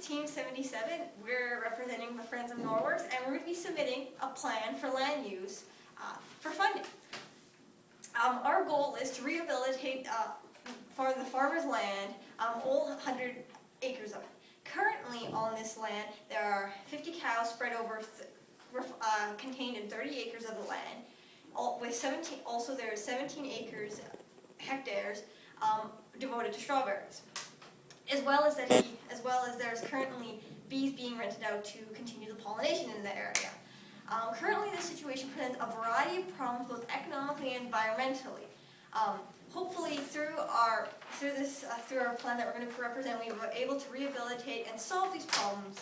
Team 77. We're representing the Friends of Norworks, and we're going to be submitting a plan for land use for funding. Our goal is to rehabilitate for the farmer's land all 100 acres of it. Currently on this land, there are 50 cows spread over, contained in 30 acres of the land. With 17, also there are 17 hectares devoted to strawberries, as well as there's currently bees being rented out to continue the pollination in the area. Currently, this situation presents a variety of problems, both economically and environmentally. Hopefully, through our plan that we're going to represent, we were able to rehabilitate and solve these problems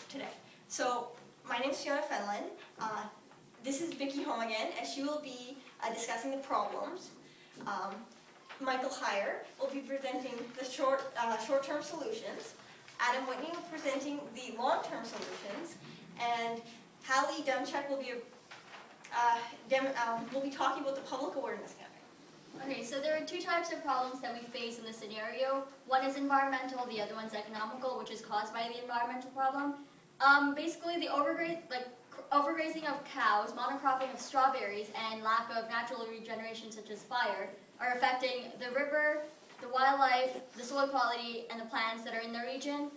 today. So, my name is Fiona Fenlon. This is Vicki Home again, and she will be discussing the problems. Michael Heyer will be presenting the short-term solutions. Adam Whitney will be presenting the long-term solutions, and Hallie Dunchak will be talking about the public awareness campaign. Okay, so there are two types of problems that we face in this scenario. One is environmental, the other one's economical, which is caused by the environmental problem. Basically, the overgrazing of cows, monocropping of strawberries, and lack of natural regeneration such as fire are affecting the river, the wildlife, the soil quality, and the plants that are in the region.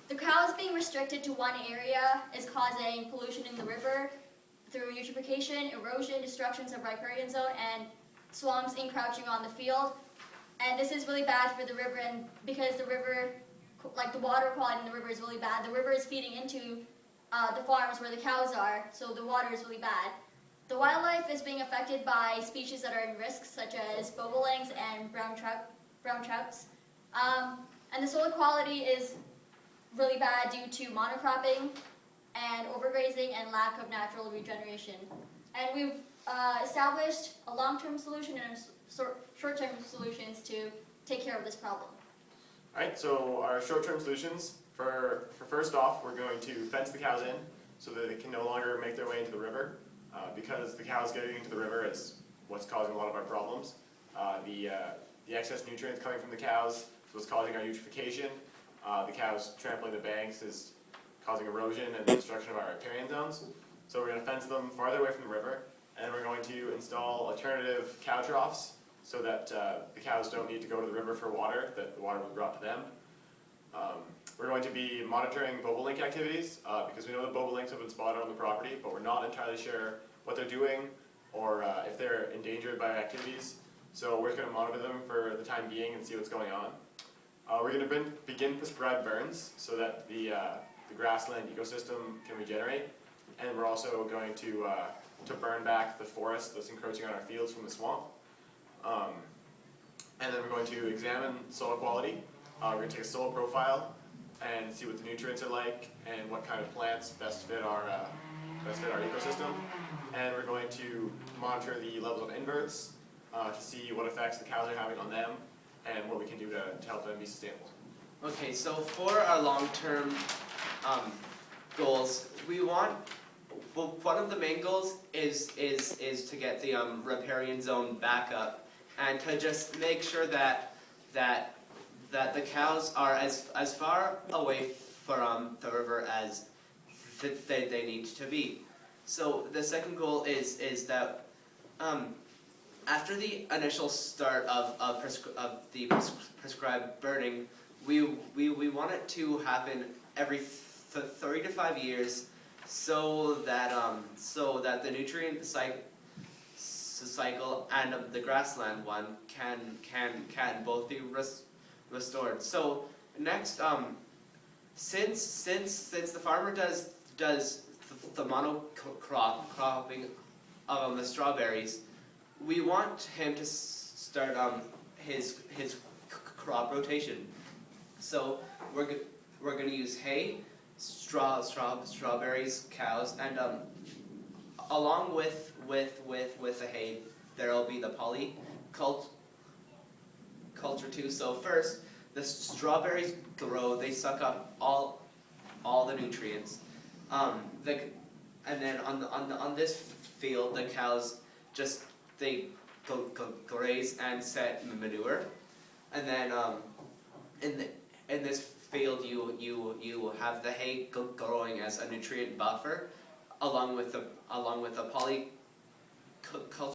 The cows being restricted to one area is causing pollution in the river through eutrophication, erosion, destructions of riparian zone, and swamps encroaching on the field. And this is really bad for the river, and because the river, the water quality in the river is really bad, the river is feeding into the farms where the cows are, so the water is really bad. The wildlife is being affected by species that are in risk, such as bobolinks and brown trouts. And the soil quality is really bad due to monocropping and overgrazing and lack of natural regeneration. And we've established a long-term solution and short-term solutions to take care of this problem. All right, so our short-term solutions, for first off, we're going to fence the cows in so that they can no longer make their way into the river. Because the cows getting into the river is what's causing a lot of our problems. The excess nutrients coming from the cows is what's causing our eutrophication. The cows trampling the banks is causing erosion and destruction of our riparian zones. So we're going to fence them farther away from the river, and we're going to install alternative cow troughs so that the cows don't need to go to the river for water, that the water will be brought to them. We're going to be monitoring bobolink activities because we know that bobolinks have been spotted on the property, but we're not entirely sure what they're doing or if they're endangered by our activities. So we're going to monitor them for the time being and see what's going on. We're going to begin prescribed burns so that the grassland ecosystem can regenerate, and we're also going to burn back the forest that's encroaching on our fields from the swamp. And then we're going to examine soil quality. We're going to take a soil profile and see what the nutrients are like and what kind of plants best fit our ecosystem. And we're going to monitor the levels of inverts to see what effects the cows are having on them and what we can do to help them be sustainable. Okay, so for our long-term goals, one of the main goals is to get the riparian zone back up and to just make sure that the cows are as far away from the river as they need to be. So the second goal is that after the initial start of the prescribed burning, we want it to happen every 3 to 5 years, so that the nutrient cycle and the grassland one can both be restored. So next, since the farmer does the monocropping of the strawberries, we want him to start his crop rotation. So we're going to use hay, strawberries, cows, and along with the hay, there will be the polyculture too. So first, the strawberries grow; they suck up all the nutrients. And then on this field, the cows they graze and set manure, and then in this field you have the hay growing as a nutrient buffer, along with the polyculture